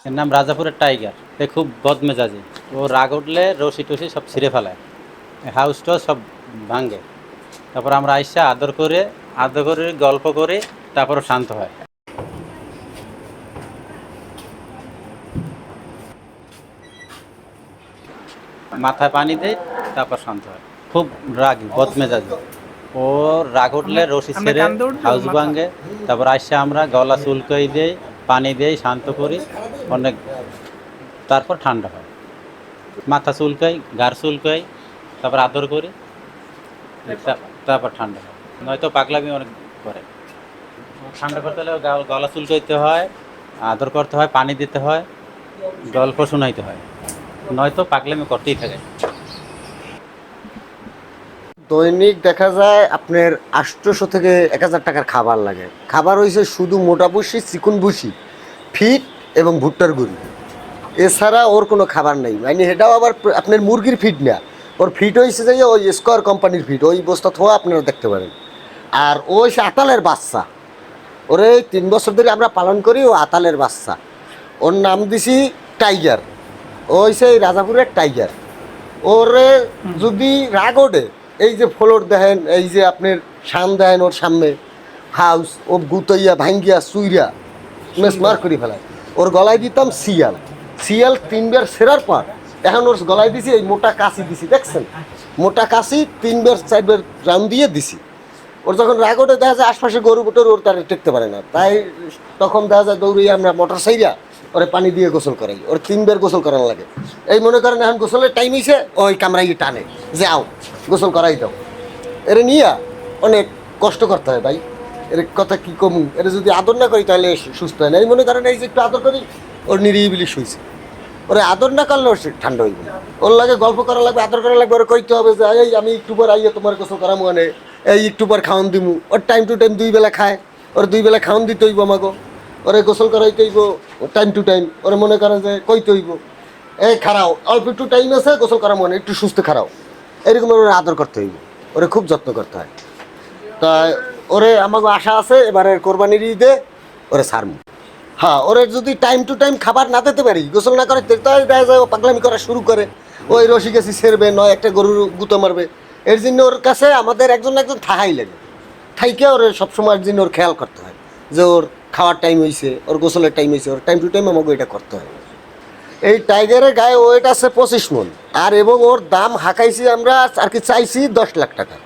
এর নাম রাজাপুরের টাইগার। এ খুব বদমেজাজি। ও রাগ উঠলে রশি টসি সব ছিঁড়ে ফেলায়, হাউসটাও সব ভাঙে। তারপর আমরা আইসা আদর করে গল্প করে তারপর শান্ত হয়। মাথায় পানি দেয়, তারপর শান্ত হয়। খুব রাগী বদমেজাজি। ও রাগ উঠলে রশি আমরা ছেড়ে কান্দে উঠবো হাউস মাথা। ভাঙে। তারপর আইসা আমরা গলা চুলকাই দেই, পানি দেই, শান্ত করি অনেক। তারপর ঠান্ডা হয়। মাথা চুলকাই, গার চুলকাই, তারপর আদর করি, তারপর ঠান্ডা হয়। নয়তো পাগলামি অনেক করে। ঠান্ডা করতে হলে গলা চুলকাইতে হয়, আদর করতে হয়, পানি দিতে হয়, গল্প শোনাইতে হয়, নয়তো পাগলামি করতেই থাকে। দৈনিক দেখা যায় আপনার 800 থেকে 1000 টাকার খাবার লাগে। খাবার হয়েছে শুধু মোটা ভুসি, চিকন ভুসি, ফিট এবং ভুট্টার গুঁড়ি। এছাড়া ওর কোনো খাবার নেই। মানে এটাও আবার আপনার মুরগির ফিট না, ওর ফিট হয়েছে যে ওই স্কোয়ার কোম্পানির ফিট, ওই বস্তা থোয়া আপনারা দেখতে পারেন। আর ওই সে আতালের বাচ্চা, ওরে 3 বছর ধরে আমরা পালন করি। ও আতালের বাচ্চা, ওর নাম দিছি টাইগার। ওই সেই রাজাপুরের টাইগার। ওরে যদি রাগ ওঠে, এই যে ফ্লোর দেখেন, এই যে আপনার শান দেখেন, ওর সামনে হাউস, ও গুতইয়া ভাঙ্গিয়া চুইরা মেসমার করে ফেলায়। ওর গলায় দিতাম শিয়াল। শিয়াল 3 বার সেরার পর এখন ওর গলায় দিছি এই মোটা কাশি দিছি, দেখছেন? মোটা কাশি 3 বার 4 বার রাউন্ড দিয়ে দিছি। ওর যখন রাগ ওঠে দেখা যায় আশপাশে গরু বুটোর ওর তারা টেকতে পারে না, তাই তখন দেখা যায় দৌড়িয়ে আমরা মোটর সাইরা ওরে পানি দিয়ে গোসল করাই। ওর 3 বার গোসল করানো লাগে। এই মনে করেন এখন গোসলের টাইম হয়েছে, ওই কামড়াই টানে যে আও গোসল করাই দাও। এর নিয়ে অনেক কষ্ট করতে হয় ভাই। এর কথা কি কমু, এর যদি আদর না করি তাহলে সুস্থ হয় না। এই মনে করেন এই যে একটু আদর করি, ওর নিরিবিলি শুইছে। ওরে আদর না করলে ওর ঠান্ডা হইবে। ওর লাগে গল্প করা লাগবে, আদর করা লাগবে। ওরে কইতে হবে যে এই আমি একটু পর আইয়া তোমার গোসল করা মানে, এই একটু পর খাওয়ান দিমু। ওর টাইম টু টাইম 2 বেলা খায়, ওর 2 বেলা খাওয়ান দিতে হইব আমাকে। ওরে গোসল করাইতে হইব টাইম টু টাইম। ওরে মনে করেন যে কইতে হইব এই খারাও, অল্প একটু টাইম আছে গোসল করা মানে, একটু সুস্থ খারাও। এরকম ওরে আদর করতে হইব, ওরে খুব যত্ন করতে হয়। তা ওরে আমাকে আশা আছে এবারে কোরবানির ঈদে ওরে ছাড়মু। হ্যাঁ, ওরে যদি টাইম টু টাইম খাবার না দিতে পারি, গোসল না করে, তাই দেখা যায় ও পাগলামি করা শুরু করে। ওই রশি গেছি ছেড়বে, নয় একটা গরুর গুঁতো মারবে। এর জন্য ওর কাছে আমাদের একজন একজন থাকাই লাগে। থাইকে ওর সবসময়ের জন্য ওর খেয়াল করতে হয় যে ওর খাওয়ার টাইম হয়েছে, ওর গোসলের টাইম হয়েছে, ওর টাইম টু টাইম আমাকে এটা করতে হয়। এই টাইগারের গায়ে ওয়েট আছে 25 মণ। আর এবং ওর দাম হাঁকাইছি আমরা আর কি চাইছি 10 লাখ টাকা।